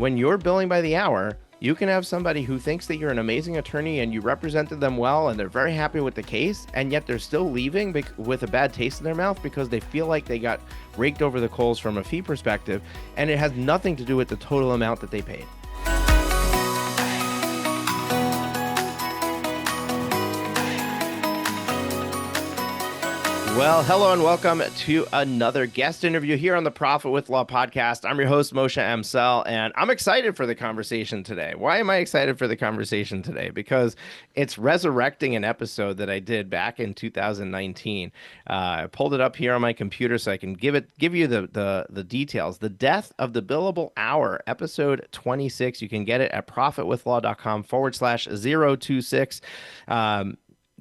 when you're billing by the hour, you can have somebody who thinks that you're an amazing attorney and you represented them well and they're very happy with the case, and yet they're still leaving with a bad taste in their mouth because they feel like they got raked over the coals from a fee perspective, and it has nothing to do with the total amount that they paid. Well, hello and welcome to another guest interview here on the Profit with Law podcast. I'm your host, Moshe Amsel, and I'm excited for the conversation today. Why am I excited for the conversation today? Because it's resurrecting an episode that I did back in 2019. I pulled it up here on my computer so I can give you the details. The Death of the Billable Hour, episode 26. You can get it at profitwithlaw.com/026.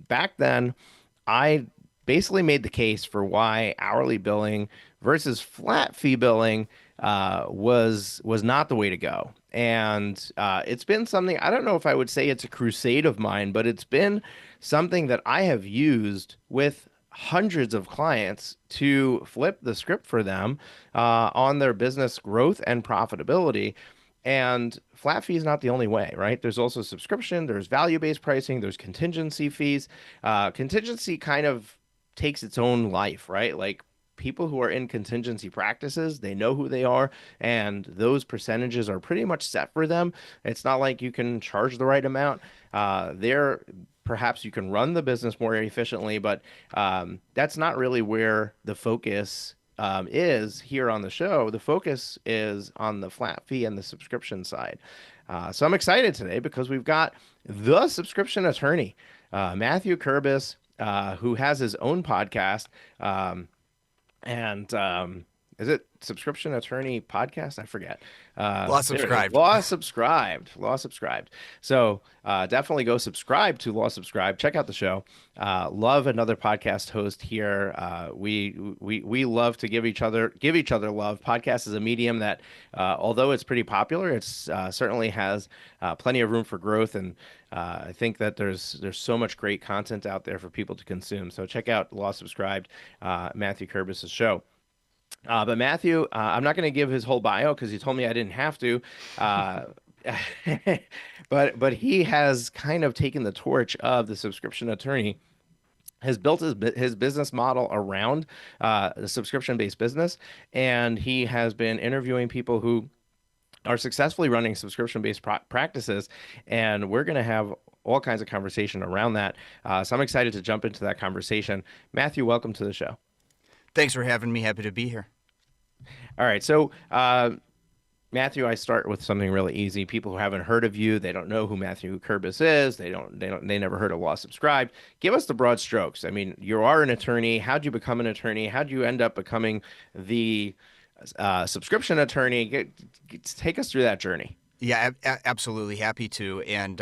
Back then, I basically made the case for why hourly billing versus flat fee billing was not the way to go. And it's been something, I don't know if I would say it's a crusade of mine, but it's been something that I have used with hundreds of clients to flip the script for them on their business growth and profitability. And flat fee is not the only way, right? There's also subscription, there's value-based pricing, there's contingency fees. Contingency kind of takes its own life, right? Like people who are in contingency practices, they know who they are, and those percentages are pretty much set for them. It's not like you can charge the right amount. Perhaps you can run the business more efficiently, but that's not really where the focus is here on the show. The focus is on the flat fee and the subscription side. So I'm excited today because we've got the subscription attorney, Mathew Kerbis, who has his own podcast. Is it Subscription Attorney Podcast? I forget. Law Subscribed. Law Subscribed. So definitely go subscribe to Law Subscribed. Check out the show. Love another podcast host here. We love to give each other love. Podcast is a medium that, although it's pretty popular, it's certainly has plenty of room for growth, and I think that there's so much great content out there for people to consume. So check out Law Subscribed, Mathew Kerbis' show. But Mathew, I'm not going to give his whole bio because he told me I didn't have to. But he has kind of taken the torch of the subscription attorney, has built his business model around the subscription-based business, and he has been interviewing people who are successfully running subscription-based practices, and we're going to have all kinds of conversation around that. So I'm excited to jump into that conversation. Mathew, welcome to the show. Thanks for having me. Happy to be here. All right. So, Mathew, I start with something really easy. People who haven't heard of you, they don't know who Mathew Kerbis is. They never heard of Law Subscribed. Give us the broad strokes. I mean, you are an attorney. How'd you become an attorney? How'd you end up becoming the subscription attorney? Take us through that journey. Yeah, absolutely. Happy to. And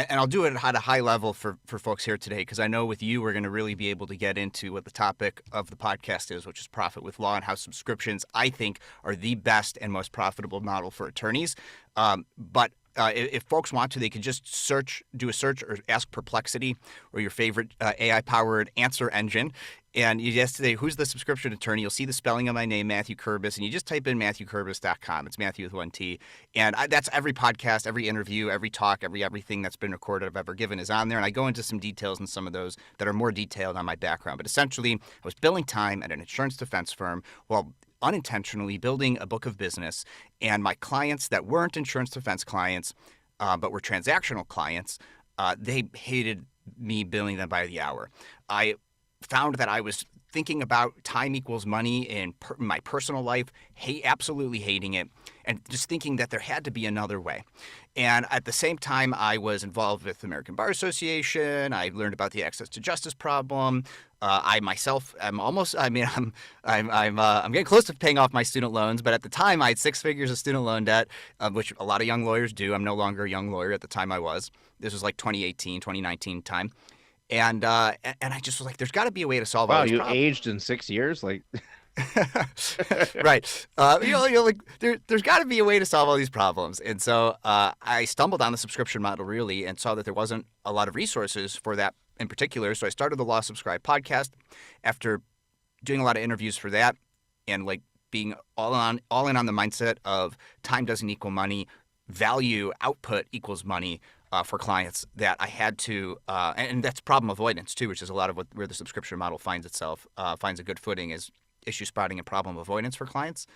I'll do it at a high level for folks here today, because I know with you, we're going to really be able to get into what the topic of the podcast is, which is Profit with Law, and how subscriptions, I think, are the best and most profitable model for attorneys. But if folks want to, they can just do a search or ask Perplexity or your favorite AI-powered answer engine. And you just say, who's the subscription attorney? You'll see the spelling of my name, Mathew Kerbis, and you just type in MathewKerbis.com. It's Mathew with one T. And that's every podcast, every interview, every talk, everything that's been recorded I've ever given is on there. And I go into some details in some of those that are more detailed on my background. But essentially, I was billing time at an insurance defense firm while unintentionally building a book of business. And my clients that weren't insurance defense clients, but were transactional clients, they hated me billing them by the hour. I found that I was thinking about time equals money in my personal life, absolutely hating it, and just thinking that there had to be another way. And at the same time, I was involved with the American Bar Association. I learned about the access to justice problem. I myself am I'm getting close to paying off my student loans, but at the time I had 6 figures of student loan debt, which a lot of young lawyers do. I'm no longer a young lawyer. At the time I was. This was like 2018, 2019 time. And I just was like, there's got to be a way to solve all these problems. Wow, you aged in 6 years? Like, right. There's got to be a way to solve all these problems. And so I stumbled on the subscription model, really, and saw that there wasn't a lot of resources for that in particular. So I started the Law Subscribed podcast after doing a lot of interviews for that and being all in on the mindset of time doesn't equal money, value output equals money for clients, that I had to, and that's problem avoidance too, which is a lot of where the subscription model finds itself, finds a good footing, is issue spotting and problem avoidance for clients.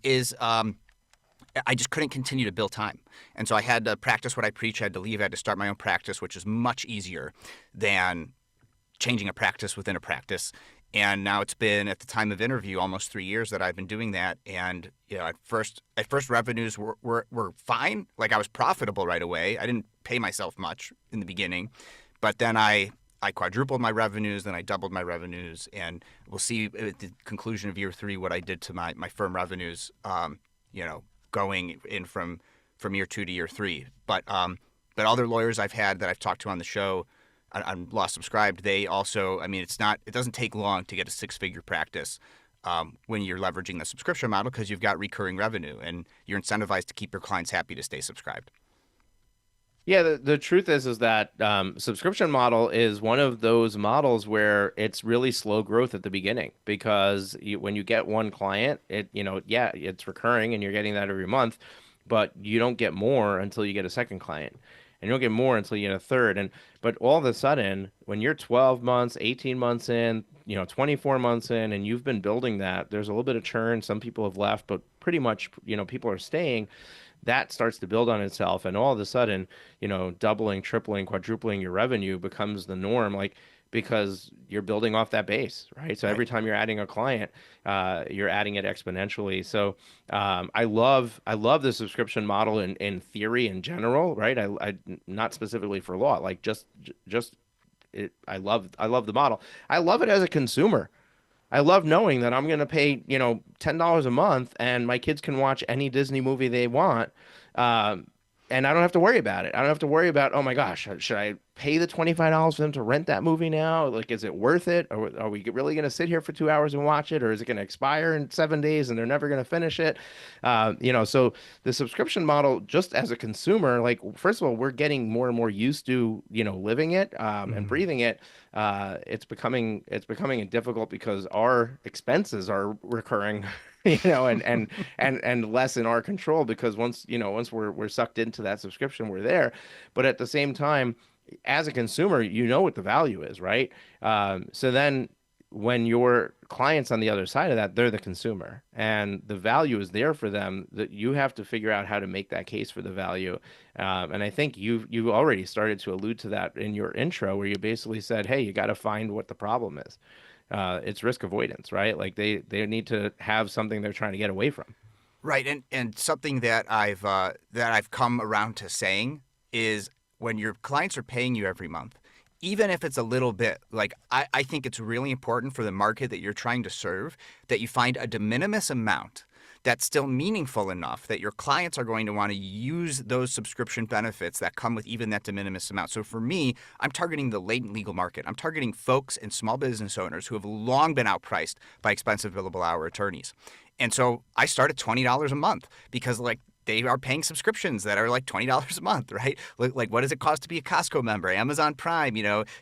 Is I just couldn't continue to bill time. And so I had to practice what I preach. I had to leave. I had to start my own practice, which is much easier than changing a practice within a practice. And now it's been, at the time of interview, almost 3 years that I've been doing that. And at first revenues were fine. Like, I was profitable right away. I didn't pay myself much in the beginning, but then I quadrupled my revenues, then I doubled my revenues, and we'll see at the conclusion of year 3 what I did to my firm revenues. Going in from year 2 to year 3. But other lawyers I've had that I've talked to on the show on Law Subscribed, they also, it doesn't take long to get a 6-figure practice when you're leveraging the subscription model, because you've got recurring revenue and you're incentivized to keep your clients happy to stay subscribed. Yeah, the truth is that subscription model is one of those models where it's really slow growth at the beginning, because when you get one client, it's recurring and you're getting that every month, but you don't get more until you get a second client, and you don't get more until you get a third. But all of a sudden, when you're 12 months, 18 months in, 24 months in, and you've been building that, there's a little bit of churn. Some people have left, but pretty much, people are staying. That starts to build on itself, and all of a sudden, doubling, tripling, quadrupling your revenue becomes the norm, like, because you're building off that base, right? So Right. every time you're adding a client, you're adding it exponentially. So I love the subscription model in theory in general, right? I not specifically for law, like just it. I love the model. I love it as a consumer. I love knowing that I'm going to pay, $10 a month, and my kids can watch any Disney movie they want. Um, and I don't have to worry about it. I don't have to worry about, oh my gosh, should I pay the $25 for them to rent that movie now? Like, is it worth it? Or are we really going to sit here for 2 hours and watch it? Or is it going to expire in 7 days and they're never going to finish it? So the subscription model, just as a consumer, like, first of all, we're getting more and more used to, living it, and Mhm. breathing it. It's becoming difficult because our expenses are recurring, and less in our control, because once we're sucked into that subscription, we're there. But at the same time, as a consumer, you know what the value is, right? So then when your clients on the other side of that, they're the consumer, and the value is there for them, that you have to figure out how to make that case for the value. And I think you already started to allude to that in your intro, where you basically said, hey, you got to find what the problem is. It's risk avoidance, right? Like, they need to have something they're trying to get away from. Right, and something that I've come around to saying is, when your clients are paying you every month, even if it's a little bit, like, I think it's really important for the market that you're trying to serve, that you find a de minimis amount that's still meaningful enough that your clients are going to want to use those subscription benefits that come with even that de minimis amount. So for me, I'm targeting the latent legal market. I'm targeting folks and small business owners who have long been outpriced by expensive billable hour attorneys. And so I start at $20 a month, because, like, they are paying subscriptions that are like $20 a month, right? Like, what does it cost to be a Costco member, Amazon Prime,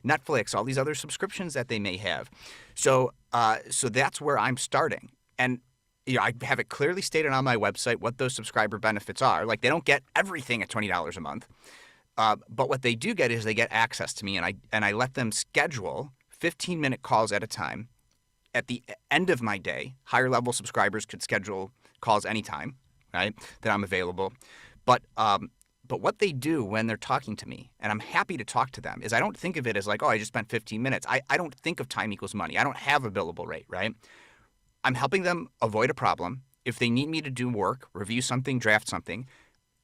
Netflix, all these other subscriptions that they may have. So that's where I'm starting. And I have it clearly stated on my website what those subscriber benefits are. Like, they don't get everything at $20 a month, but what they do get is they get access to me, and I let them schedule 15-minute calls at a time. At the end of my day, higher level subscribers could schedule calls anytime, right, that I'm available. But what they do when they're talking to me, and I'm happy to talk to them, is I don't think of it as like, oh, I just spent 15 minutes. I don't think of time equals money. I don't have a billable rate, right? I'm helping them avoid a problem. If they need me to do work, review something, draft something,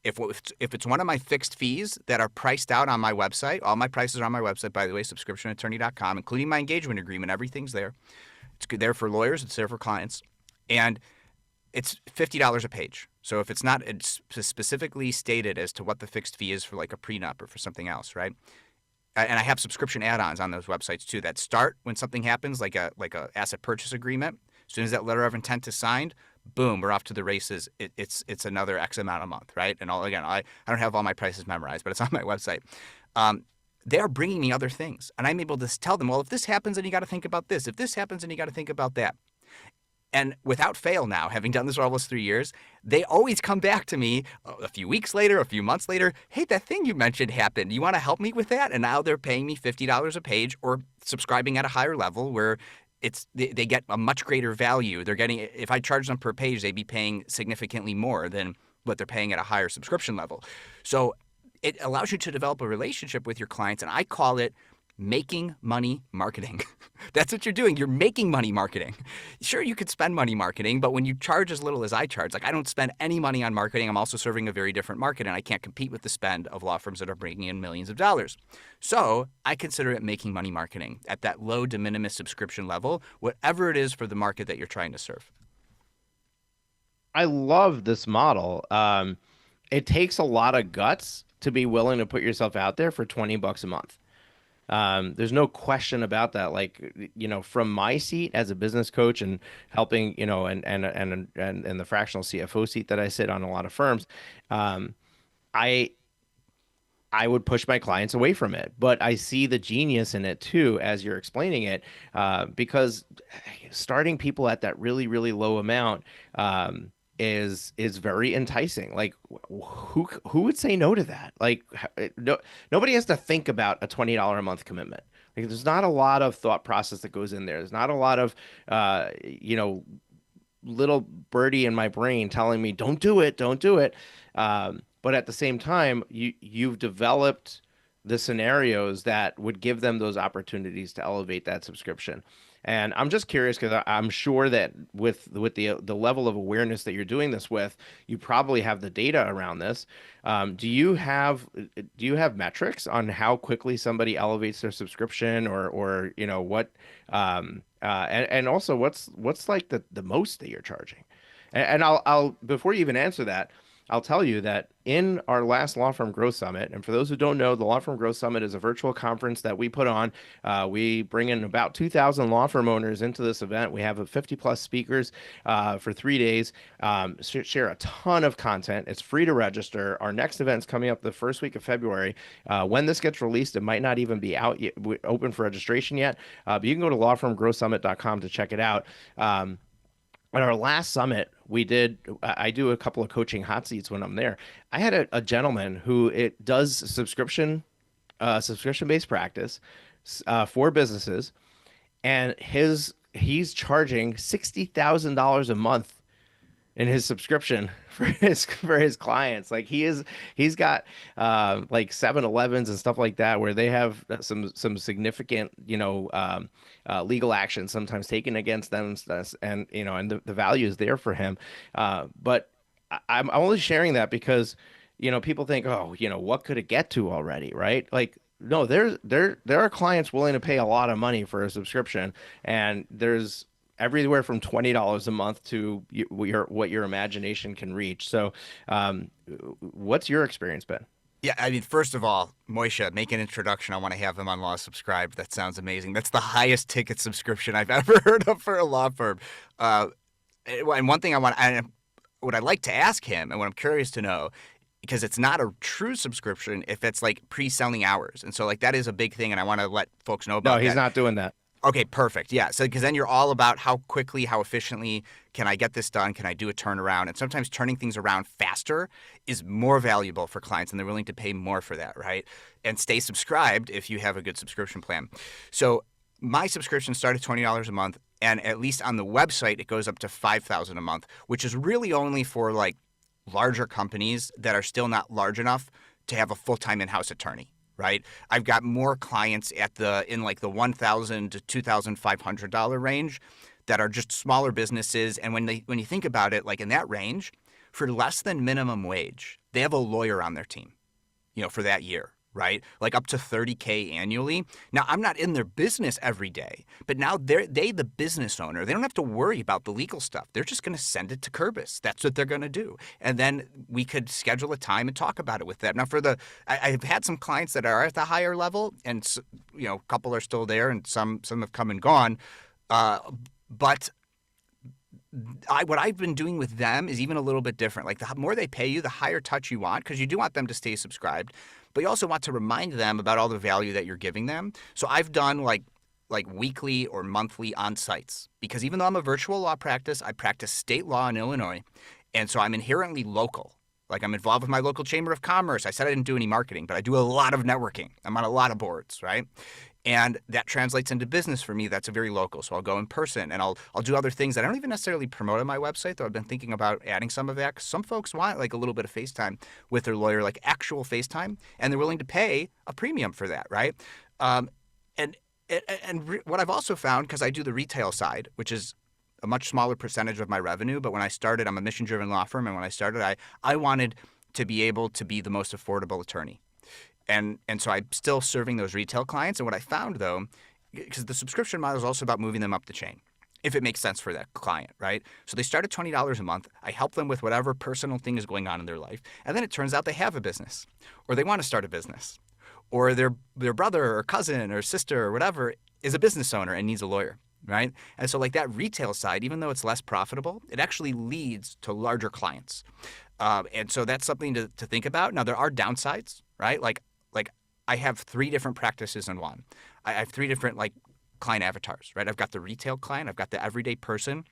if it's one of my fixed fees that are priced out on my website, all my prices are on my website, by the way, subscriptionattorney.com, including my engagement agreement, everything's there. It's there for lawyers, it's there for clients. And it's $50 a page. So if it's not specifically stated as to what the fixed fee is for, like, a prenup or for something else, right? And I have subscription add-ons on those websites too that start when something happens, like a asset purchase agreement. As soon as that letter of intent is signed, boom, we're off to the races. It's another X amount a month, right? And I don't have all my prices memorized, but it's on my website. They are bringing me other things, and I'm able to tell them, well, if this happens, then you got to think about this. If this happens, then you got to think about that. And without fail now, having done this for almost 3 years, they always come back to me a few weeks later, a few months later. Hey, that thing you mentioned happened. You want to help me with that? And now they're paying me $50 a page or subscribing at a higher level where they get a much greater value. They're getting, if I charge them per page, they'd be paying significantly more than what they're paying at a higher subscription level. So it allows you to develop a relationship with your clients, and I call it making money marketing. That's what you're doing. You're making money marketing. Sure, you could spend money marketing, but when you charge as little as I charge, like I don't spend any money on marketing. I'm also serving a very different market, and I can't compete with the spend of law firms that are bringing in millions of dollars. So I consider it making money marketing at that low de minimis subscription level, whatever it is for the market that you're trying to serve. I love this model. It takes a lot of guts to be willing to put yourself out there for $20 a month. There's no question about that. Like, from my seat as a business coach and helping, and the fractional CFO seat that I sit on a lot of firms, I I would push my clients away from it. But I see the genius in it too, as you're explaining it, because starting people at that really, really low amount is very enticing. Like, who would say no to that? Like, no, nobody has to think about a $20 a month commitment. Like, there's not a lot of thought process that goes in there. There's not a lot of, little birdie in my brain telling me, don't do it, don't do it. But at the same time, you've developed the scenarios that would give them those opportunities to elevate that subscription. And I'm just curious because I'm sure that with the level of awareness that you're doing this with, you probably have the data around this. Do you have metrics on how quickly somebody elevates their subscription, or what and also what's like the most that you're charging? And I'll before you even answer that, I'll tell you that in our last Law Firm Growth Summit, and for those who don't know, the Law Firm Growth Summit is a virtual conference that we put on. We bring in about 2,000 law firm owners into this event. We have 50 plus speakers for 3 days, share a ton of content. It's free to register. Our next event is coming up the first week of February. When this gets released, it might not even be out yet, open for registration yet, but you can go to lawfirmgrowthsummit.com to check it out. At our last summit, I do a couple of coaching hot seats when I'm there. I had a gentleman who it does subscription-based practice for businesses, and he's charging $60,000 a month in his subscription for his clients. Like he's got like 7-Elevens and stuff like that where they have some significant legal action sometimes taken against them, and the value is there for him. But I'm only sharing that because people think, oh, what could it get to already, right? Like, no, there are clients willing to pay a lot of money for a subscription, and there's everywhere from $20 a month to what your imagination can reach. So, what's your experience been? Yeah, I mean, first of all, Moishe, make an introduction. I want to have him on Law Subscribed. That sounds amazing. That's the highest ticket subscription I've ever heard of for a law firm. And one thing what I'd like to ask him, and what I'm curious to know, because it's not a true subscription if it's like pre-selling hours. And so like that is a big thing, and I want to let folks know about that. No, he's not doing that. Okay, perfect. Yeah. So, because then you're all about how quickly, how efficiently can I get this done? Can I do a turnaround? And sometimes turning things around faster is more valuable for clients, and they're willing to pay more for that, right? And stay subscribed if you have a good subscription plan. So, my subscription started $20 a month, and at least on the website, it goes up to $5,000 a month, which is really only for like larger companies that are still not large enough to have a full-time in-house attorney. Right, I've got more clients in like the $1,000 to $2,500 range that are just smaller businesses, and when you think about it, like in that range, for less than minimum wage, they have a lawyer on their team, for that year. Right, like up to $30K annually. Now, I'm not in their business every day, but now the business owner. They don't have to worry about the legal stuff. They're just going to send it to Kerbis. That's what they're going to do, and then we could schedule a time and talk about it with them. Now, I've had some clients that are at the higher level, and a couple are still there, and some have come and gone, but. What I've been doing with them is even a little bit different. Like the more they pay you, the higher touch you want, because you do want them to stay subscribed, but you also want to remind them about all the value that you're giving them. So I've done like like weekly or monthly on sites because even though I'm a virtual law practice, I practice state law in Illinois. And so I'm inherently local. Like I'm involved with my local chamber of commerce. I said I didn't do any marketing, but I do a lot of networking. I'm on a lot of boards, right? And that translates into business for me. That's a very local. So I'll go in person and I'll do other things that I don't even necessarily promote on my website, though I've been thinking about adding some of that. 'Cause some folks want like a little bit of FaceTime with their lawyer, like actual FaceTime, and they're willing to pay a premium for that, right? Um, and what I've also found, because I do the retail side, which is a much smaller percentage of my revenue, but when I started, I'm a mission-driven law firm, and when I started, I wanted to be able to be the most affordable attorney. And so I'm still serving those retail clients. And what I found though, because the subscription model is also about moving them up the chain, if it makes sense for that client, right? So they start at $20 a month. I help them with whatever personal thing is going on in their life. And then it turns out they have a business or they want to start a business or their brother or cousin or sister or whatever is a business owner and needs a lawyer, right? And so like that retail side, even though it's less profitable, it actually leads to larger clients. And so that's something to think about. Now there are downsides, right? Like I have 3 different practices in one. I have 3 different like client avatars, right? I've got the retail client, I've got the everyday person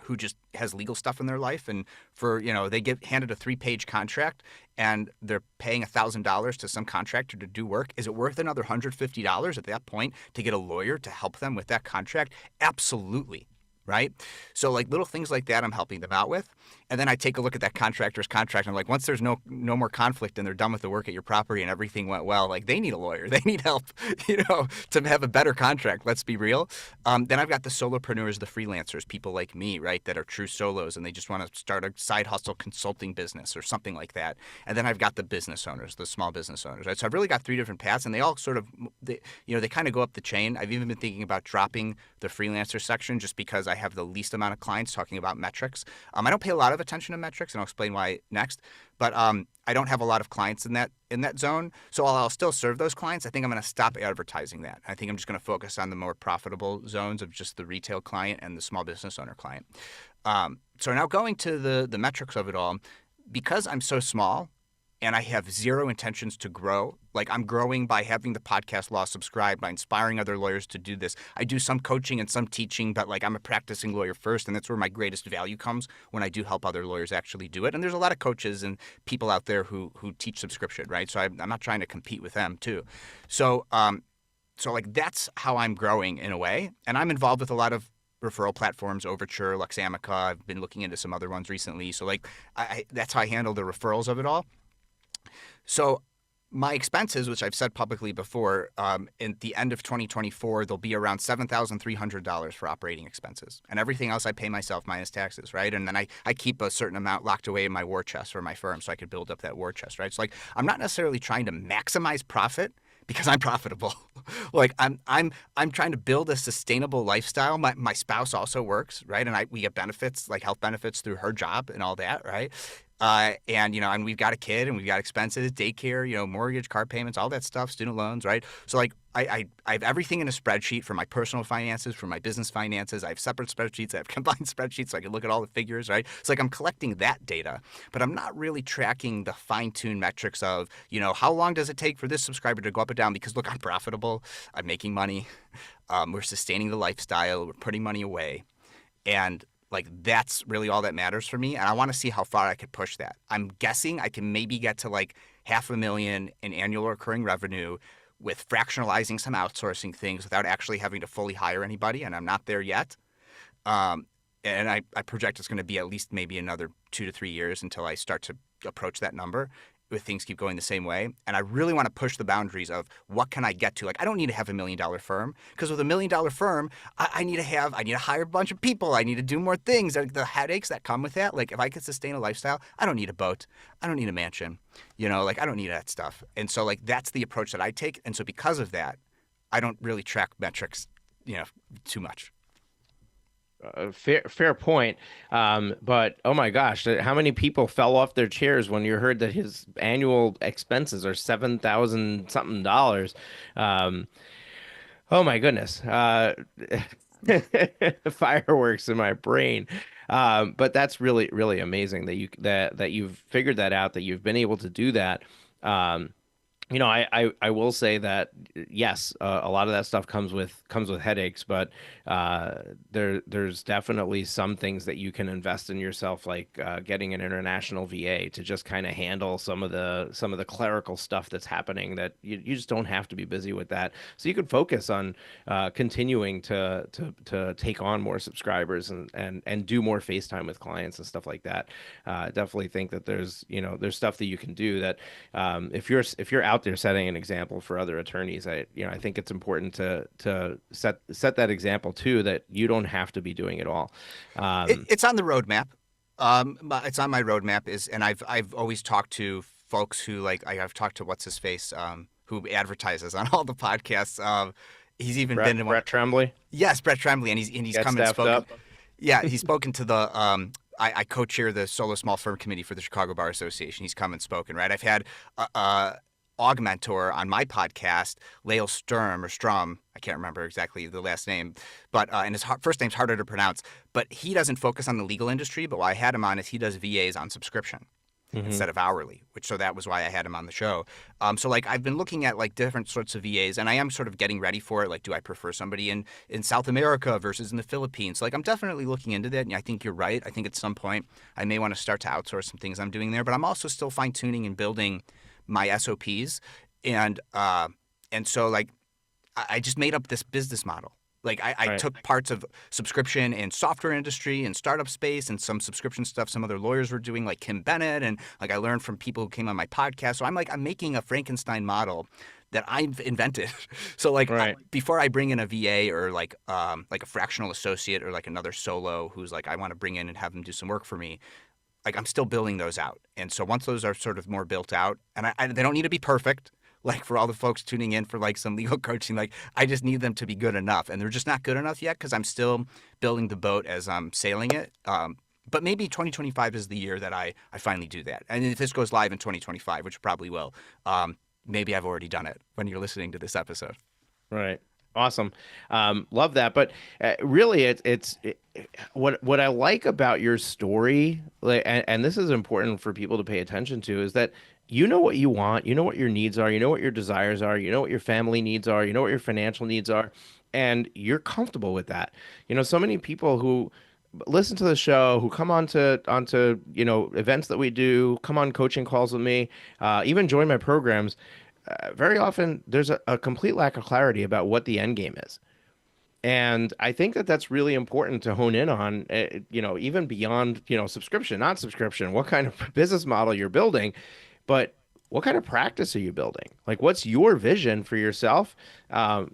who just has legal stuff in their life, and for they get handed a 3-page contract and they're paying $1,000 to some contractor to do work. Is it worth another $150 at that point to get a lawyer to help them with that contract? Absolutely. Right? So like little things like that I'm helping them out with. And then I take a look at that contractor's contract. And I'm like, once there's no more conflict and they're done with the work at your property and everything went well, like they need a lawyer. They need help, to have a better contract. Let's be real. Then I've got the solopreneurs, the freelancers, people like me, right, that are true solos and they just want to start a side hustle consulting business or something like that. And then I've got the business owners, the small business owners, right? So I've really got 3 different paths and they all sort of, they kind of go up the chain. I've even been thinking about dropping the freelancer section just because I have the least amount of clients talking about metrics. I don't pay a lot of attention to metrics, and I'll explain why next. But I don't have a lot of clients in that zone. So while I'll still serve those clients, I think I'm going to stop advertising that. I think I'm just going to focus on the more profitable zones of just the retail client and the small business owner client. So now going to the metrics of it all, because I'm so small and I have zero intentions to grow. Like I'm growing by having the podcast law subscribed, by inspiring other lawyers to do this. I do some coaching and some teaching, but like I'm a practicing lawyer first, and that's where my greatest value comes when I do help other lawyers actually do it. And there's a lot of coaches and people out there who teach subscription, right? So I'm not trying to compete with them too. So like that's how I'm growing in a way, and I'm involved with a lot of referral platforms, Overture, Luxamica. I've been looking into some other ones recently. So like that's how I handle the referrals of it all. So my expenses, which I've said publicly before, in the end of 2024, they'll be around $7,300 for operating expenses. And everything else I pay myself minus taxes, right? And then I keep a certain amount locked away in my war chest for my firm so I could build up that war chest, right? So like I'm not necessarily trying to maximize profit because I'm profitable. Like I'm trying to build a sustainable lifestyle. My spouse also works, right? And we get benefits, like health benefits through her job and all that, right? And we've got a kid and we've got expenses, daycare, mortgage, car payments, all that stuff, student loans, right? So like I have everything in a spreadsheet for my personal finances, for my business finances. I have separate spreadsheets. I have combined spreadsheets so I can look at all the figures, right? So like I'm collecting that data, but I'm not really tracking the fine-tuned metrics of, how long does it take for this subscriber to go up and down? Because look, I'm profitable. I'm making money. We're sustaining the lifestyle. We're putting money away. And like that's really all that matters for me, and I want to see how far I could push that. I'm guessing I can maybe get to like $500,000 in annual recurring revenue with fractionalizing some outsourcing things without actually having to fully hire anybody, and I'm not there yet. And I project it's going to be at least maybe another 2 to 3 years until I start to approach that number if things keep going the same way. And I really want to push the boundaries of what can I get to. Like I don't need to have $1 million firm, because with $1 million firm, I need to hire a bunch of people. I need to do more things. The headaches that come with that. Like if I could sustain a lifestyle, I don't need a boat. I don't need a mansion. Like I don't need that stuff. And so like that's the approach that I take. And so because of that, I don't really track metrics, too much. Fair point. But oh my gosh, how many people fell off their chairs when you heard that his annual expenses are 7,000 something dollars? Oh my goodness. Fireworks in my brain. But that's really, really amazing that you've figured that out, that you've been able to do that. I will say that yes, a lot of that stuff comes with headaches, but there's definitely some things that you can invest in yourself, like getting an international VA to just kind of handle some of the clerical stuff that's happening. That you just don't have to be busy with that, so you can focus on continuing to take on more subscribers and do more FaceTime with clients and stuff like that. Definitely think that there's stuff that you can do that if you're out there setting an example for other attorneys, I think it's important to set that example too, that you don't have to be doing it all. It's on the roadmap. It's on my roadmap and I've always talked to folks who I've talked to what's his face, who advertises on all the podcasts. He's even been in one. Brett Tremblay Yes, Brett Tremblay, and he's got come and staffed spoken. up. Yeah, he's spoken to the. I co-chair the Solo Small Firm Committee for the Chicago Bar Association. He's come and spoken. Right, I've had augmentor on my podcast, Lael Sturm or Strum. I can't remember exactly the last name, but and his first name's harder to pronounce. But he doesn't focus on the legal industry. But why I had him on is he does VAs on subscription instead of hourly, so that was why I had him on the show. So I've been looking at different sorts of VAs, and I am sort of getting ready for it. Do I prefer somebody in South America versus in the Philippines? So I'm definitely looking into that, and I think you're right. I think at some point I may want to start to outsource some things I'm doing there, but I'm also still fine tuning and building my SOPs, and so I just made up this business model. I Right. took parts of subscription and software industry and startup space and some subscription stuff some other lawyers were doing, like Kim Bennett, and I learned from people who came on my podcast. So I'm making a Frankenstein model that I've invented. So Right. before I bring in a VA or a fractional associate or another solo who's I want to bring in and have them do some work for me, I'm still building those out. And so once those are sort of more built out, and they don't need to be perfect. For all the folks tuning in for some legal coaching, I just need them to be good enough, and they're just not good enough yet because I'm still building the boat as I'm sailing it. But maybe 2025 is the year that I finally do that. And if this goes live in 2025, which probably will, maybe I've already done it when you're listening to this episode. Right. Awesome. Love that. But really, what I like about your story, and this is important for people to pay attention to, is that you know what you want, you know what your needs are, you know what your desires are, you know what your family needs are, you know what your financial needs are, and you're comfortable with that. So many people who listen to the show, who come onto events that we do, come on coaching calls with me, even join my programs. Very often there's a complete lack of clarity about what the end game is. And I think that that's really important to hone in on, even beyond, subscription, not subscription, what kind of business model you're building, but what kind of practice are you building? What's your vision for yourself? How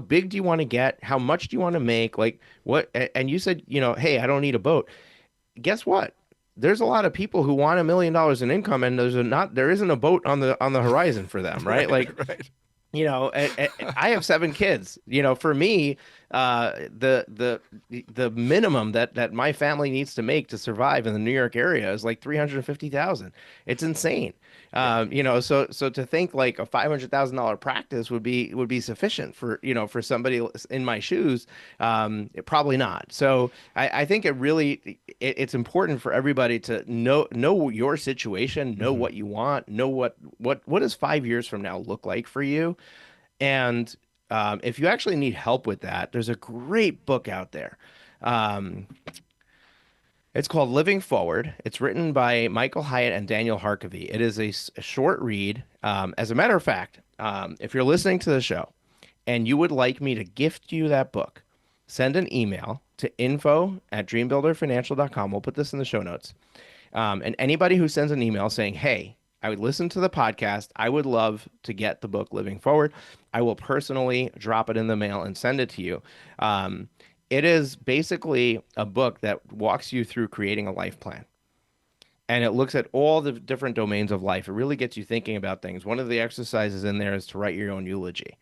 big do you want to get? How much do you want to make? And you said, hey, I don't need a boat. Guess what? There's a lot of people who want $1 million in income, and there isn't a boat on the horizon for them, right? Right. I have 7 kids. For me, the minimum that my family needs to make to survive in the New York area is 350,000. It's insane. Yeah. So to think a $500,000 practice would be sufficient for somebody in my shoes, probably not. So I think it's important for everybody to know your situation, know what you want, know what does 5 years from now look like for you. And if you actually need help with that, there's a great book out there. Um, it's called Living Forward. It's written by Michael Hyatt and Daniel Harkavy. It is a short read. As a matter of fact, if you're listening to the show and you would like me to gift you that book, send an email to info@dreambuilderfinancial.com. We'll put this in the show notes. And anybody who sends an email saying, hey, I would listen to the podcast, I would love to get the book Living Forward, I will personally drop it in the mail and send it to you. It is basically a book that walks you through creating a life plan. And it looks at all the different domains of life. It really gets you thinking about things. One of the exercises in there is to write your own eulogy,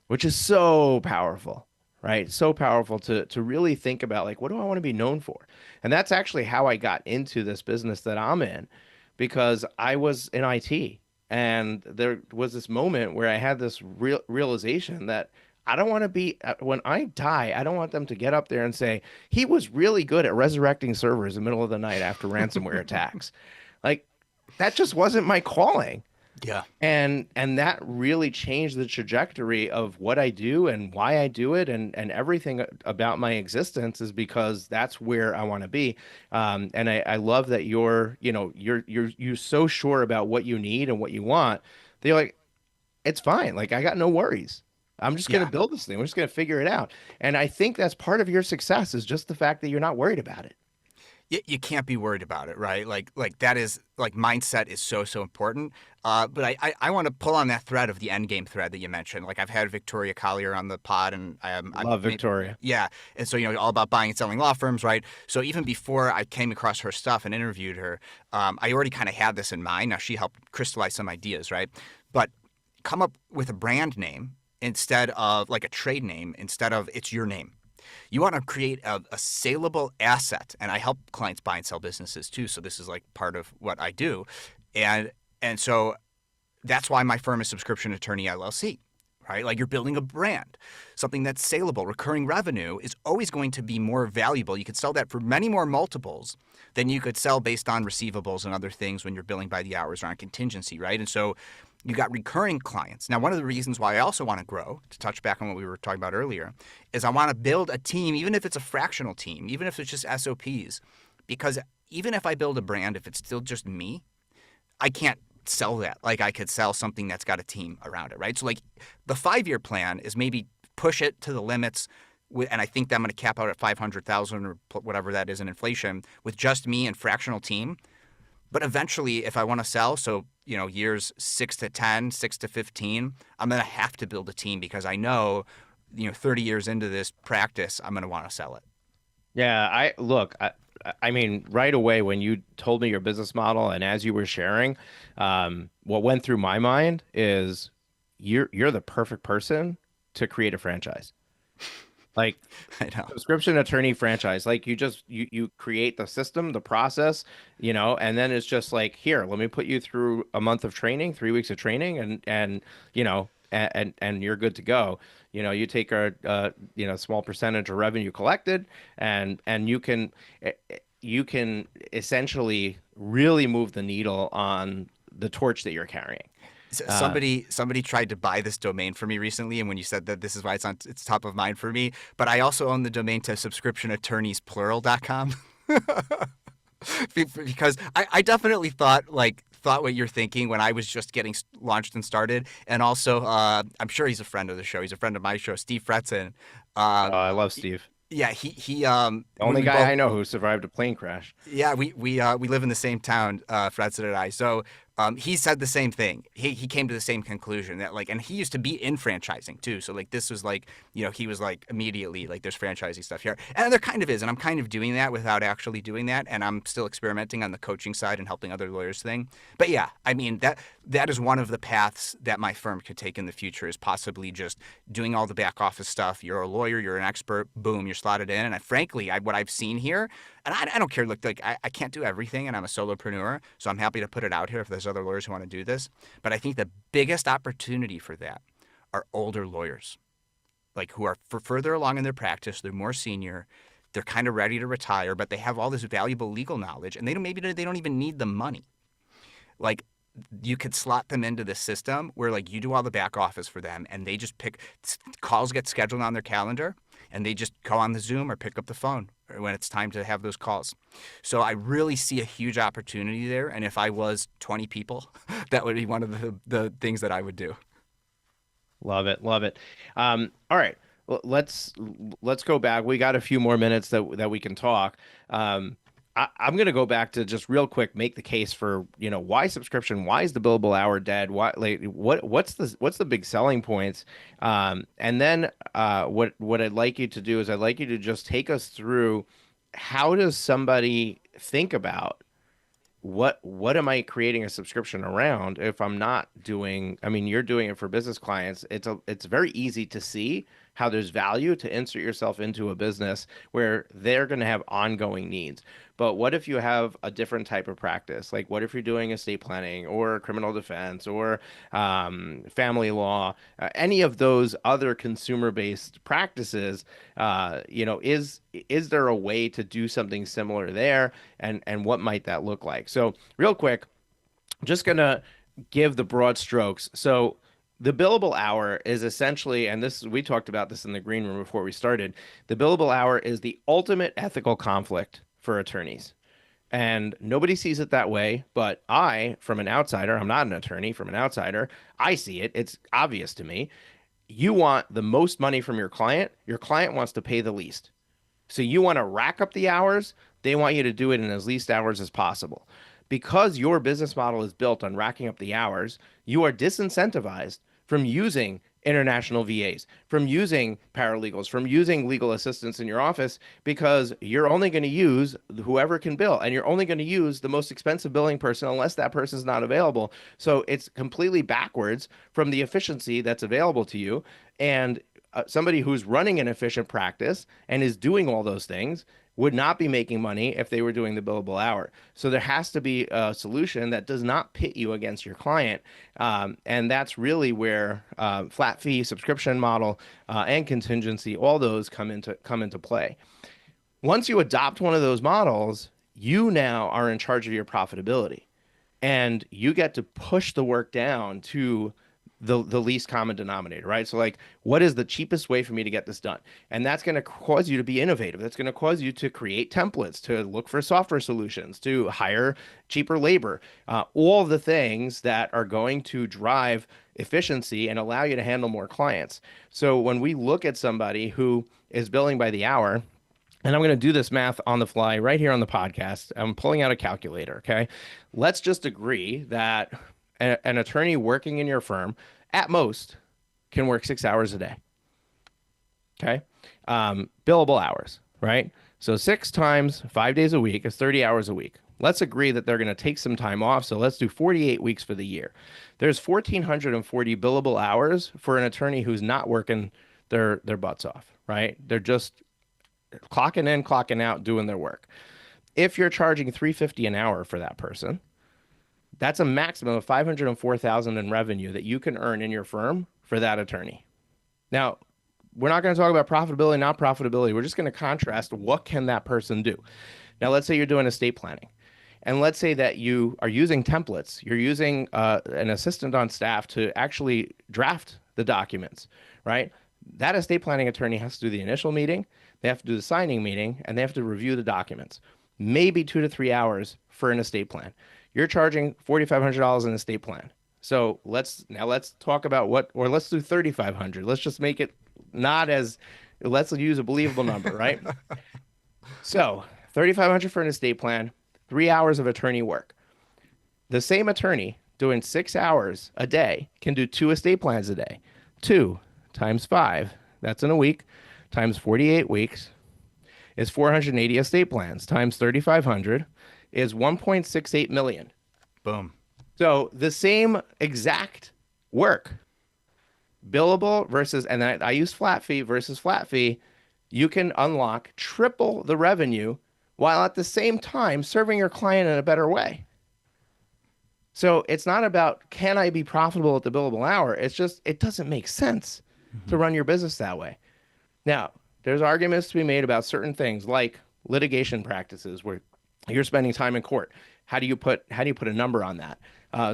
which is so powerful, right? So powerful to really think about, what do I want to be known for? And that's actually how I got into this business that I'm in, because I was in IT. And there was this moment where I had this realization that I don't want to be, when I die, I don't want them to get up there and say, he was really good at resurrecting servers in the middle of the night after ransomware attacks. Like, that just wasn't my calling. Yeah. And that really changed the trajectory of what I do and why I do it, and everything about my existence is because that's where I want to be. And I love that you're so sure about what you need and what you want. They're like, it's fine. Like, I got no worries. I'm just going Yeah. to build this thing. We're just going to figure it out. And I think that's part of your success is just the fact that you're not worried about it. You can't be worried about it, right? Like that is like mindset is so important. But I want to pull on that thread of the end game thread that you mentioned. Like I've had Victoria Collier on the pod, and Love Victoria. yeah, and so all about buying and selling law firms, right? So even before I came across her stuff and interviewed her, I already kind of had this in mind. Now she helped crystallize some ideas, right? But come up with a brand name instead of like a trade name instead of it's your name. You want to create a saleable asset, and I help clients buy and sell businesses too. So this is like part of what I do, and so that's why my firm is Subscription Attorney LLC. Right? Like you're building a brand, something that's saleable. Recurring revenue is always going to be more valuable. You could sell that for many more multiples than you could sell based on receivables and other things when you're billing by the hours or on contingency, right? And so you got recurring clients. Now, one of the reasons why I also want to grow, to touch back on what we were talking about earlier, is I want to build a team, even if it's a fractional team, even if it's just SOPs, because even if I build a brand, if it's still just me, I can't sell that. Like I could sell something that's got a team around it, right? So like the 5-year plan is maybe push it to the limits, and I think that I'm going to cap out at 500,000 or whatever that is in inflation with just me and fractional team. But eventually, if I want to sell, so years 6 to 10, 6 to 15, I'm going to have to build a team because I know, 30 years into this practice, I'm going to want to sell it. Yeah, I mean, right away when you told me your business model and as you were sharing, what went through my mind is you're the perfect person to create a franchise. Like I know. subscription attorney franchise. Like you create the system, the process, and then it's just like, here, let me put you through a month of training, 3 weeks of training, and you're good to go. You take a small percentage of revenue collected, and you can essentially really move the needle on the torch that you're carrying. Uh, Somebody tried to buy this domain for me recently, and when you said that, this is why it's top of mind for me. But I also own the domain to subscriptionattorneysplural.com. Because I definitely thought what you're thinking when I was just getting launched and started, and also I'm sure he's a friend of the show. He's a friend of my show, Steve Fretzen. Um, I love Steve. yeah, he The we, only we guy both I know who survived a plane crash. yeah, we live in the same town, Fredson and I. So he said the same thing. He came to the same conclusion that and he used to be in franchising too. So this was he was like immediately like there's franchising stuff here, and there kind of is, and I'm kind of doing that without actually doing that, and I'm still experimenting on the coaching side and helping other lawyers thing. But yeah, I mean that is one of the paths that my firm could take in the future is possibly just doing all the back office stuff. You're a lawyer, you're an expert, boom, you're slotted in, and frankly, what I've seen here. And I don't care. Look, I can't do everything, and I'm a solopreneur, so I'm happy to put it out here if there's other lawyers who want to do this. But I think the biggest opportunity for that are older lawyers, like who are further along in their practice. They're more senior. They're kind of ready to retire, but they have all this valuable legal knowledge, and they don't even need the money. Like you could slot them into this system where you do all the back office for them, and they just pick calls get scheduled on their calendar, and they just go on the Zoom or pick up the phone when it's time to have those calls. So I really see a huge opportunity there, and if I was 20 people, that would be one of the things that I would do. Love it, love it. All right, let's go back. We got a few more minutes that we can talk. I'm gonna go back to just real quick, make the case for why subscription, why is the billable hour dead? Why what's the big selling points? And then what I'd like you to do is I'd like you to just take us through how does somebody think about what am I creating a subscription around if I'm not doing, I mean, you're doing it for business clients. It's very easy to see how there's value to insert yourself into a business where they're going to have ongoing needs. But what if you have a different type of practice? Like what if you're doing estate planning or criminal defense or family law, any of those other consumer-based practices, is there a way to do something similar there? And what might that look like? So real quick, just gonna give the broad strokes. So the billable hour is essentially, and this we talked about this in the green room before we started. The billable hour is the ultimate ethical conflict for attorneys. And nobody sees it that way, but I, from an outsider, I'm not an attorney, from an outsider, I see it. It's obvious to me. You want the most money from your client wants to pay the least. So you want to rack up the hours, they want you to do it in as least hours as possible. Because your business model is built on racking up the hours, you are disincentivized from using international VAs, from using paralegals, from using legal assistants in your office because you're only going to use whoever can bill and you're only going to use the most expensive billing person unless that person's not available. So it's completely backwards from the efficiency that's available to you. And somebody who's running an efficient practice and is doing all those things would not be making money if they were doing the billable hour. So there has to be a solution that does not pit you against your client. And that's really where flat fee, subscription model, and contingency, all those come into play. Once you adopt one of those models, you now are in charge of your profitability and you get to push the work down to the least common denominator, right? So like, what is the cheapest way for me to get this done? And that's going to cause you to be innovative. That's going to cause you to create templates, to look for software solutions, to hire cheaper labor, all the things that are going to drive efficiency and allow you to handle more clients. So when we look at somebody who is billing by the hour, and I'm going to do this math on the fly right here on the podcast. I'm pulling out a calculator. Okay. Let's just agree that an attorney working in your firm at most can work 6 hours a day. Okay. Billable hours, right? So 6 times 5 days a week is 30 hours a week. Let's agree that they're going to take some time off. So let's do 48 weeks for the year. There's 1,440 billable hours for an attorney who's not working their butts off, right? They're just clocking in, clocking out, doing their work. If you're charging $350 an hour for that person, that's a maximum of $504,000 in revenue that you can earn in your firm for that attorney. Now, we're not going to talk about profitability, not profitability. We're just going to contrast what can that person do. Now, let's say you're doing estate planning. And let's say that you are using templates. You're using an assistant on staff to actually draft the documents, right? That estate planning attorney has to do the initial meeting, they have to do the signing meeting, and they have to review the documents. Maybe 2 to 3 hours for an estate plan. You're charging $4,500 in estate plan. So let's talk about let's do 3,500. Let's just make it not as, let's use a believable number, right? So 3,500 for an estate plan, 3 hours of attorney work. The same attorney doing 6 hours a day can do 2 estate plans a day. 2 times 5, that's in a week, times 48 weeks is 480 estate plans, times 3,500 is 1.68 million. Boom. So the same exact work, billable versus, and I use flat fee versus flat fee, you can unlock triple the revenue while at the same time serving your client in a better way. So it's not about can I be profitable at the billable hour? It's just it doesn't make sense to run your business that way. Now, there's arguments to be made about certain things like litigation practices where you're spending time in court. How do you put a number on that?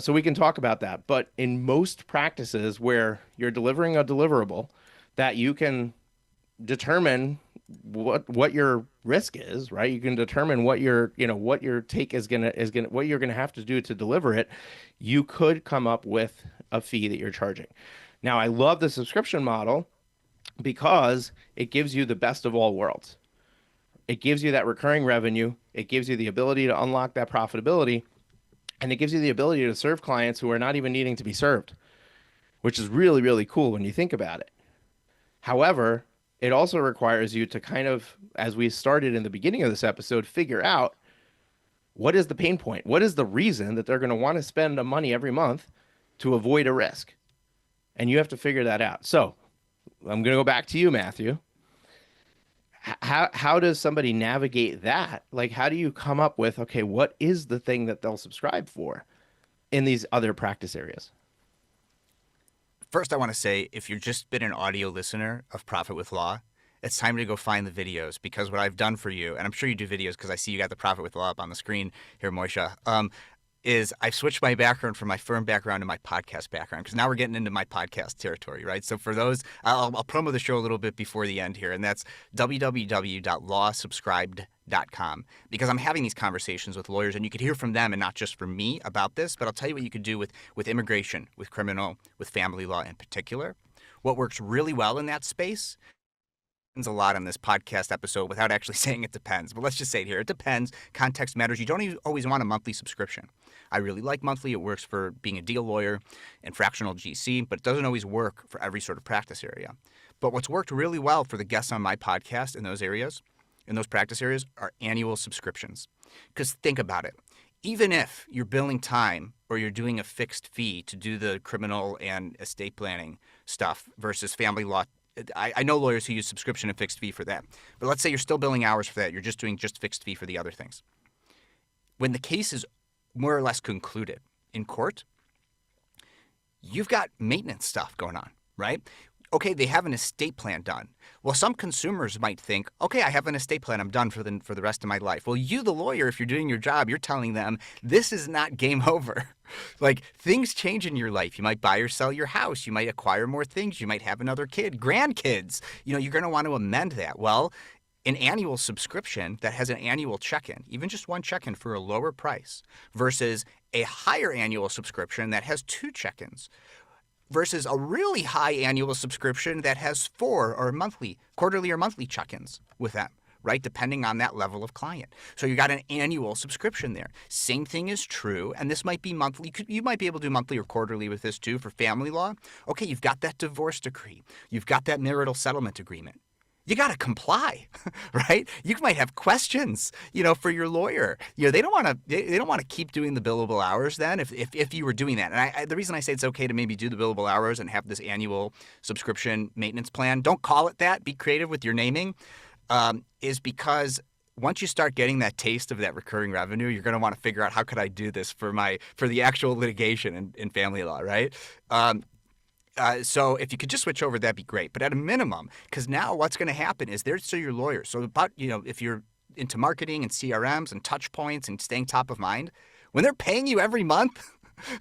So we can talk about that. But in most practices where you're delivering a deliverable that you can determine what your risk is, right? You can determine what your take is gonna what you're gonna have to do to deliver it. You could come up with a fee that you're charging. Now, I love the subscription model because it gives you the best of all worlds. It gives you that recurring revenue. It gives you the ability to unlock that profitability, and it gives you the ability to serve clients who are not even needing to be served, which is really, really cool when you think about it. However, it also requires you to kind of, as we started in the beginning of this episode, figure out what is the pain point? What is the reason that they're going to want to spend the money every month to avoid a risk? And you have to figure that out. So I'm going to go back to you, Matthew. How does somebody navigate that? Like, how do you come up with, okay, what is the thing that they'll subscribe for in these other practice areas? First, I want to say, if you've just been an audio listener of Profit with Law, it's time to go find the videos, because what I've done for you, and I'm sure you do videos because I see you got the Profit with Law up on the screen here, Moishe. is I've switched my background from my firm background to my podcast background because now we're getting into my podcast territory, right? So for those, I'll promo the show a little bit before the end here, and that's www.lawsubscribed.com because I'm having these conversations with lawyers, and you could hear from them and not just from me about this. But I'll tell you what you could do with immigration, with criminal, with family law in particular. What works really well in that space a lot on this podcast episode without actually saying it depends. But let's just say it here. It depends. Context matters. You don't always want a monthly subscription. I really like monthly. It works for being a deal lawyer and fractional GC, but it doesn't always work for every sort of practice area. But what's worked really well for the guests on my podcast in those areas, in those practice areas, are annual subscriptions. Because think about it. Even if you're billing time or you're doing a fixed fee to do the criminal and estate planning stuff versus family law, I know lawyers who use subscription and fixed fee for that. But let's say you're still billing hours for that. You're just doing just fixed fee for the other things. When the case is more or less concluded in court, you've got maintenance stuff going on, right? Okay, they have an estate plan done. Well, some consumers might think, okay, I have an estate plan. I'm done for the rest of my life. Well, you, the lawyer, if you're doing your job, you're telling them this is not game over. Like, things change in your life. You might buy or sell your house. You might acquire more things. You might have another kid, grandkids. You know, you're going to want to amend that. Well, an annual subscription that has an annual check-in, even just one check-in for a lower price, versus a higher annual subscription that has two check-ins, versus a really high annual subscription that has quarterly or monthly check-ins with them, right? Depending on that level of client. So you got an annual subscription there. Same thing is true, and this might be monthly. You might be able to do monthly or quarterly with this too for family law. Okay, you've got that divorce decree. You've got that marital settlement agreement. You got to comply, right? You might have questions, for your lawyer. They don't want to keep doing the billable hours then if you were doing that. And the reason I say it's okay to maybe do the billable hours and have this annual subscription maintenance plan, don't call it that, be creative with your naming, is because once you start getting that taste of that recurring revenue, you're going to want to figure out how could I do this for the actual litigation in family law, right? So if you could just switch over, that'd be great. But at a minimum, because now what's going to happen is they're still your lawyer. So if you're into marketing and CRMs and touch points and staying top of mind, when they're paying you every month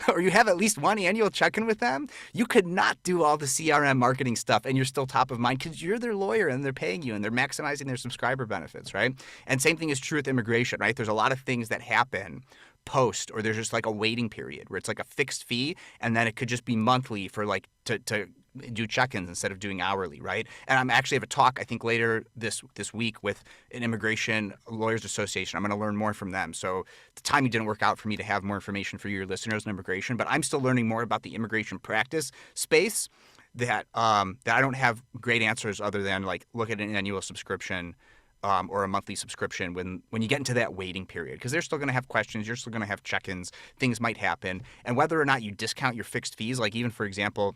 or you have at least one annual check-in with them, you could not do all the CRM marketing stuff and you're still top of mind because you're their lawyer and they're paying you and they're maximizing their subscriber benefits, right? And same thing is true with immigration, right? There's a lot of things that happen post, or there's just like a waiting period where it's like a fixed fee and then it could just be monthly for like to do check-ins instead of doing hourly, right? And I'm actually have a talk I think later this week with an immigration lawyers association. I'm going to learn more from them. So the timing didn't work out for me to have more information for your listeners on immigration, but I'm still learning more about the immigration practice space that I don't have great answers other than like look at an annual subscription or a monthly subscription when you get into that waiting period, because they're still going to have questions, you're still going to have check-ins, things might happen, and whether or not you discount your fixed fees, like even for example,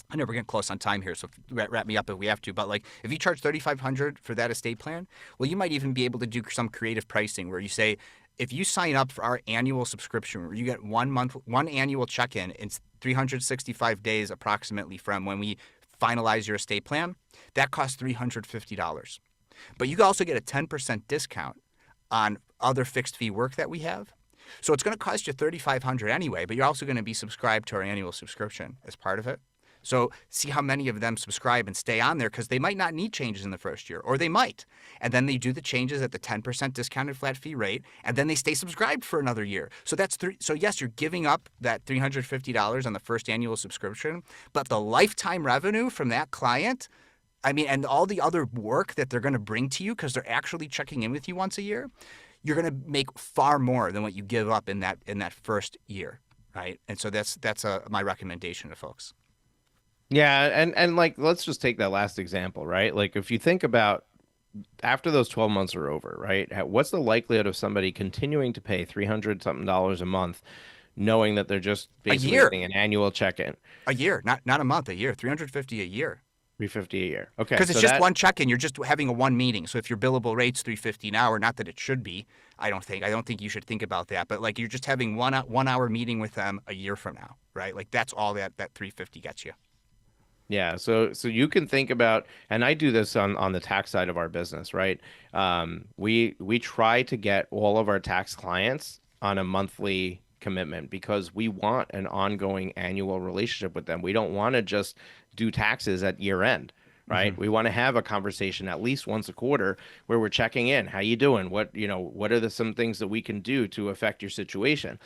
I know we're getting close on time here, so wrap me up if we have to, but like if you charge $3,500 for that estate plan, well, you might even be able to do some creative pricing where you say, if you sign up for our annual subscription, where you get one annual check-in, it's 365 days approximately from when we finalize your estate plan, that costs $350. But you can also get a 10% discount on other fixed fee work that we have. So it's going to cost you $3,500 anyway, but you're also going to be subscribed to our annual subscription as part of it. So see how many of them subscribe and stay on there, because they might not need changes in the first year, or they might. And then they do the changes at the 10% discounted flat fee rate, and then they stay subscribed for another year. So so yes, you're giving up that $350 on the first annual subscription, but the lifetime revenue from that client, and all the other work that they're going to bring to you because they're actually checking in with you once a year, you're going to make far more than what you give up in that first year, right? And so that's my recommendation to folks. Yeah, and like let's just take that last example, right? Like if you think about after those 12 months are over, right? What's the likelihood of somebody continuing to pay 300 something dollars a month, knowing that they're just A basically year, getting an annual check-in? a year, not a month, a year, 350 a year. 350 a year. Okay, Because it's so just that one check-in. You're just having a one meeting. So if your billable rate's 350 an hour, not that it should be, I don't think you should think about that. But like you're just having one hour meeting with them a year from now, right? Like that's all that 350 gets you. Yeah, so you can think about, and I do this on the tax side of our business, right? We try to get all of our tax clients on a monthly commitment because we want an ongoing annual relationship with them. We don't want to just do taxes at year end, Hmm. right? We want to have a conversation at least once a quarter where we're checking in. How you doing? What are some things that we can do to affect your situation?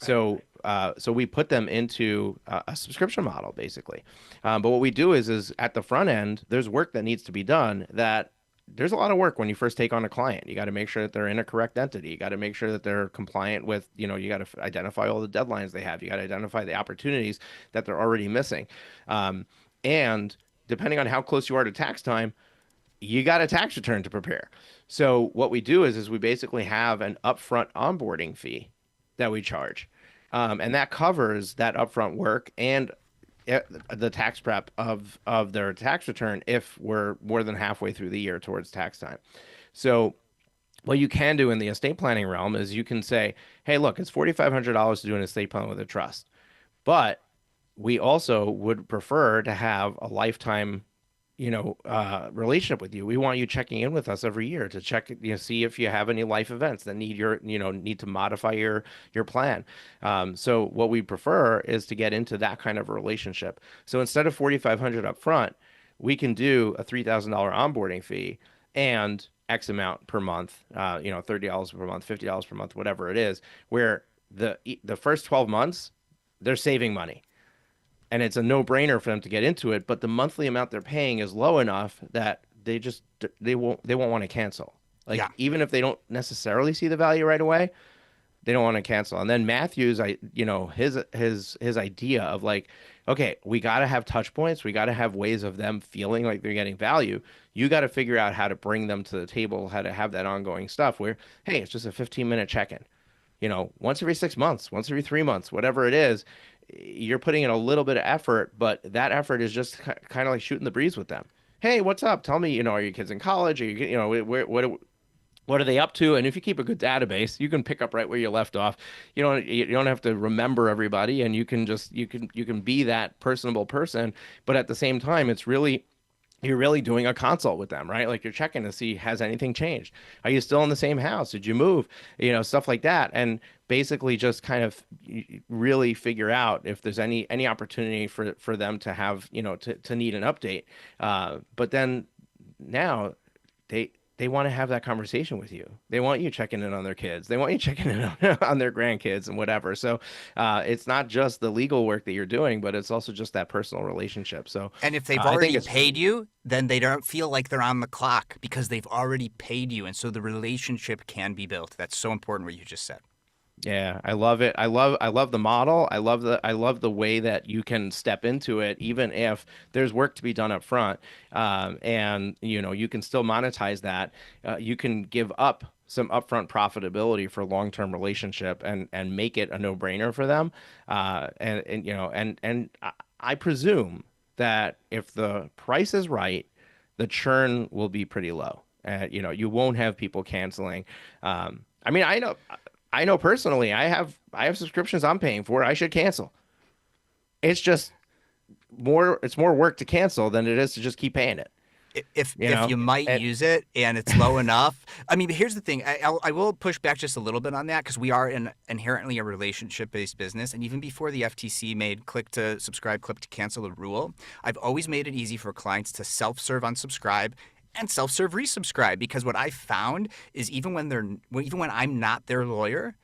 Right. So we put them into a subscription model basically. But what we do is at the front end, there's work that needs to be done that there's a lot of work when you first take on a client. You got to make sure that they're in a correct entity. You got to make sure that they're compliant with, you got to identify all the deadlines they have. You got to identify the opportunities that they're already missing. And depending on how close you are to tax time, you got a tax return to prepare. So what we do is we basically have an upfront onboarding fee that we charge. And that covers that upfront work and the tax prep of their tax return if we're more than halfway through the year towards tax time. So what you can do in the estate planning realm is you can say, hey, look, it's $4,500 to do an estate plan with a trust, but we also would prefer to have a lifetime relationship with you. We want you checking in with us every year to check, see if you have any life events that need to modify your plan. So what we prefer is to get into that kind of a relationship. So instead of 4,500 up front, we can do a $3,000 onboarding fee and X amount per month, $30 per month, $50 per month, whatever it is, where the first 12 months, they're saving money and it's a no-brainer for them to get into it, but the monthly amount they're paying is low enough that they won't want to cancel. Like Yeah. even if they don't necessarily see the value right away, they don't want to cancel. And then Matthew's, his idea of like, okay, we got to have touch points, we got to have ways of them feeling like they're getting value. You got to figure out how to bring them to the table, how to have that ongoing stuff where, hey, it's just a 15-minute check-in, once every 6 months, once every 3 months, whatever it is, you're putting in a little bit of effort, but that effort is just kind of like shooting the breeze with them. Hey, what's up? Tell me, are your kids in college? Are you, what are they up to? And if you keep a good database, you can pick up right where you left off. You don't have to remember everybody, and you can be that personable person. But at the same time, you're really doing a consult with them, right? Like you're checking to see has anything changed? Are you still in the same house? Did you move? Stuff like that. And basically just kind of really figure out if there's any opportunity for them to have, to need an update. But then now they want to have that conversation with you. They want you checking in on their kids. They want you checking in on their grandkids and whatever. So it's not just the legal work that you're doing, but it's also just that personal relationship. So And if they've I think already it's paid you, then they don't feel like they're on the clock because they've already paid you. And so the relationship can be built. That's so important what you just said. Yeah, I love it. I love the model. I love the way that you can step into it, even if there's work to be done up front. And you can still monetize that. You can give up some upfront profitability for long-term relationship and make it a no-brainer for them. And I presume that if the price is right, the churn will be pretty low. You won't have people canceling. I mean, I know personally, I have subscriptions I'm paying for. I should cancel. It's just it's more work to cancel than it is to just keep paying it, you If know? you might And use it and it's low enough, I mean, here's the thing. I will push back just a little bit on that because we are inherently a relationship-based business. And even before the FTC made click to subscribe, click to cancel a rule, I've always made it easy for clients to self-serve unsubscribe and self-serve resubscribe because what I found is even when I'm not their lawyer,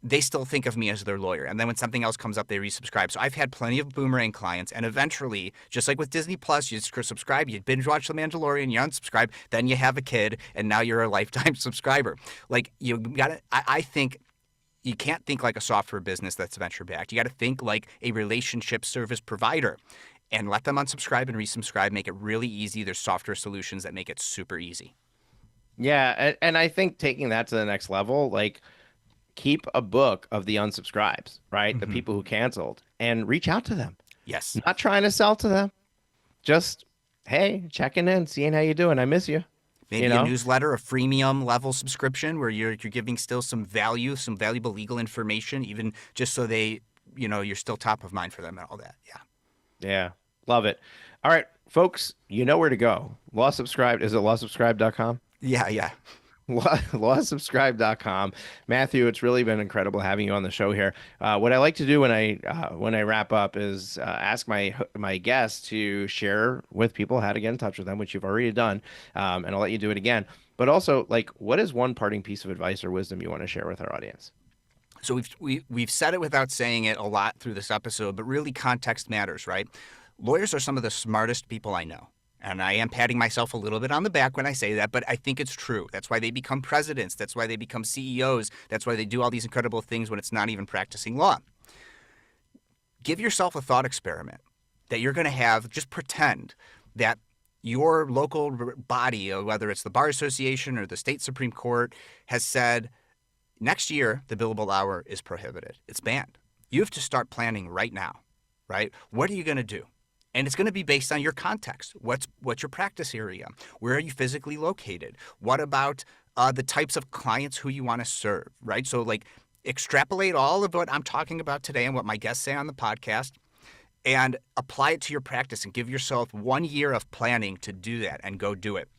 they still think of me as their lawyer. And then when something else comes up, they resubscribe. So I've had plenty of boomerang clients. And eventually, just like with Disney Plus, you subscribe, you binge watch The Mandalorian, you unsubscribe, then you have a kid, and now you're a lifetime subscriber. Like, you got to, I think you can't think like a software business that's venture backed. You got to think like a relationship service provider and let them unsubscribe and resubscribe. Make it really easy. There's software solutions that make it super easy. yeah, and I think taking that to the next level, like keep a book of the unsubscribes, right? The Hmm. people who canceled and reach out to them. Yes. Not trying to sell to them, just hey, checking in, seeing how you doing. I miss you, you Maybe a know? newsletter, a freemium level subscription where you're giving still some value, some valuable legal information, even just so you're still top of mind for them and all that. Yeah. Yeah, love it. All right, folks, you know where to go. Law Subscribed, is it lawsubscribed.com? Yeah, yeah. lawsubscribe.com. Matthew, it's really been incredible having you on the show here. What I like to do when I wrap up is ask my guests to share with people how to get in touch with them, which you've already done, and I'll let you do it again. But also, like, what is one parting piece of advice or wisdom you want to share with our audience? So we've said it without saying it a lot through this episode, but really context matters, right? Lawyers are some of the smartest people I know. And I am patting myself a little bit on the back when I say that, but I think it's true. That's why they become presidents. That's why they become CEOs. That's why they do all these incredible things when it's not even practicing law. Give yourself a thought experiment that you're going to have. Just pretend that your local body, whether it's the Bar Association or the state Supreme Court, has said, next year, the billable hour is prohibited. It's banned. You have to start planning right now, right? What are you going to do? And it's going to be based on your context. What's your practice area? Where are you physically located? What about the types of clients who you want to serve, right? So like extrapolate all of what I'm talking about today and what my guests say on the podcast and apply it to your practice and give yourself 1 year of planning to do that and go do it.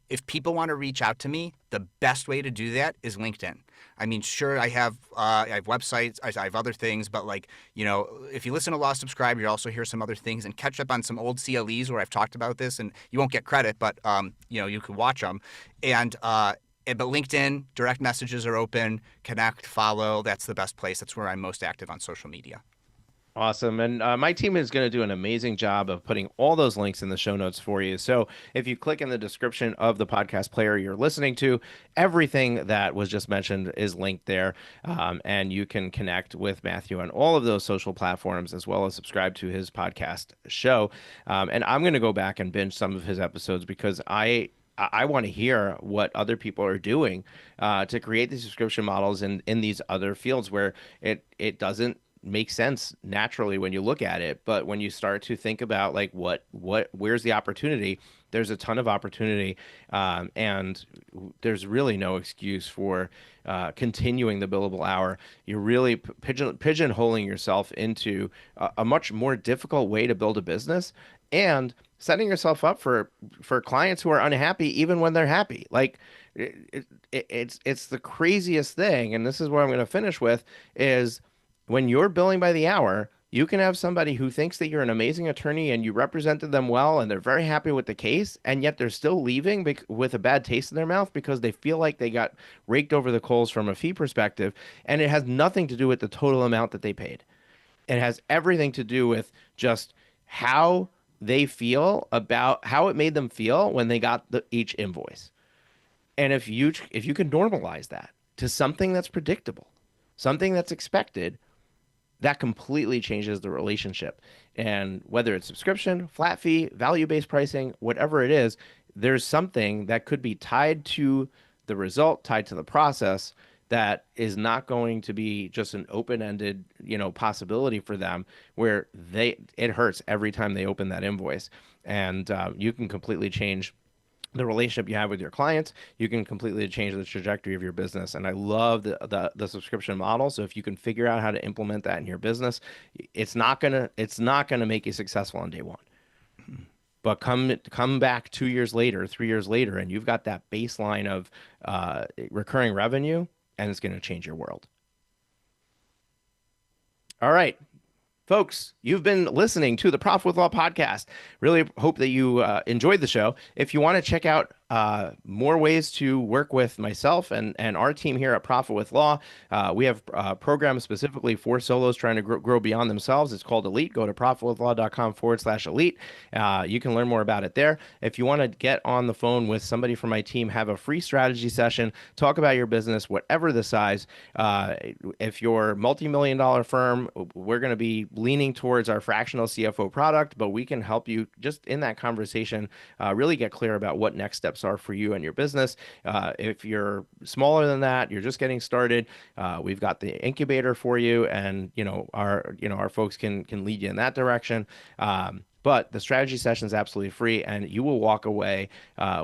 If people want to reach out to me, the best way to do that is LinkedIn. I mean, sure, I have websites, I have other things, but like, if you listen to Law Subscribe, you'll also hear some other things and catch up on some old CLEs where I've talked about this, and you won't get credit, but you can watch them. But LinkedIn, direct messages are open, connect, follow. That's the best place. That's where I'm most active on social media. Awesome. And my team is going to do an amazing job of putting all those links in the show notes for you. So if you click in the description of the podcast player you're listening to, everything that was just mentioned is linked there. And you can connect with Matthew on all of those social platforms as well as subscribe to his podcast show. And I'm going to go back and binge some of his episodes because I want to hear what other people are doing to create these subscription models in these other fields where it doesn't make sense naturally when you look at it, but when you start to think about like where's the opportunity, there's a ton of opportunity, and there's really no excuse for continuing the billable hour. You're really pigeonholing yourself into a much more difficult way to build a business and setting yourself up for clients who are unhappy even when they're happy. Like it's the craziest thing, and this is what I'm going to finish with is when you're billing by the hour, you can have somebody who thinks that you're an amazing attorney and you represented them well and they're very happy with the case, and yet they're still leaving with a bad taste in their mouth because they feel like they got raked over the coals from a fee perspective, and it has nothing to do with the total amount that they paid. It has everything to do with just how they feel about how it made them feel when they got each invoice. And if you can normalize that to something that's predictable, something that's expected, that completely changes the relationship. And whether it's subscription, flat fee, value-based pricing, whatever it is, there's something that could be tied to the result, tied to the process that is not going to be just an open-ended, possibility for them where it hurts every time they open that invoice. And you can completely change the relationship you have with your clients. You can completely change the trajectory of your business. And I love the subscription model. So if you can figure out how to implement that in your business, it's not gonna make you successful on day one. But come back 2 years later, 3 years later, and you've got that baseline of recurring revenue, and it's going to change your world. All right. Folks, you've been listening to the Profit with Law podcast. Really hope that you enjoyed the show. If you want to check out more ways to work with myself and our team here at Profit with Law, we have programs specifically for solos trying to grow beyond themselves. It's called Elite. Go to profitwithlaw.com/elite. You can learn more about it there. If you want to get on the phone with somebody from my team, have a free strategy session, talk about your business, whatever the size. If you're multi-million-dollar firm, we're going to be leaning towards our fractional CFO product, but we can help you just in that conversation really get clear about what next steps are for you and your business. If you're smaller than that, you're just getting started, we've got the incubator for you, and our folks can lead you in that direction. But the strategy session is absolutely free, and you will walk away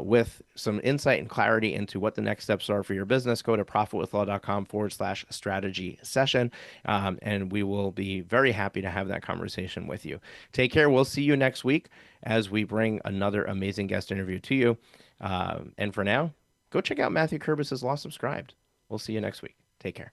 with some insight and clarity into what the next steps are for your business. Go to profitwithlaw.com/strategy session, and we will be very happy to have that conversation with you. Take care. We'll see you next week as we bring another amazing guest interview to you. And for now, go check out Matthew Kerbis's Law Subscribed. We'll see you next week. Take care.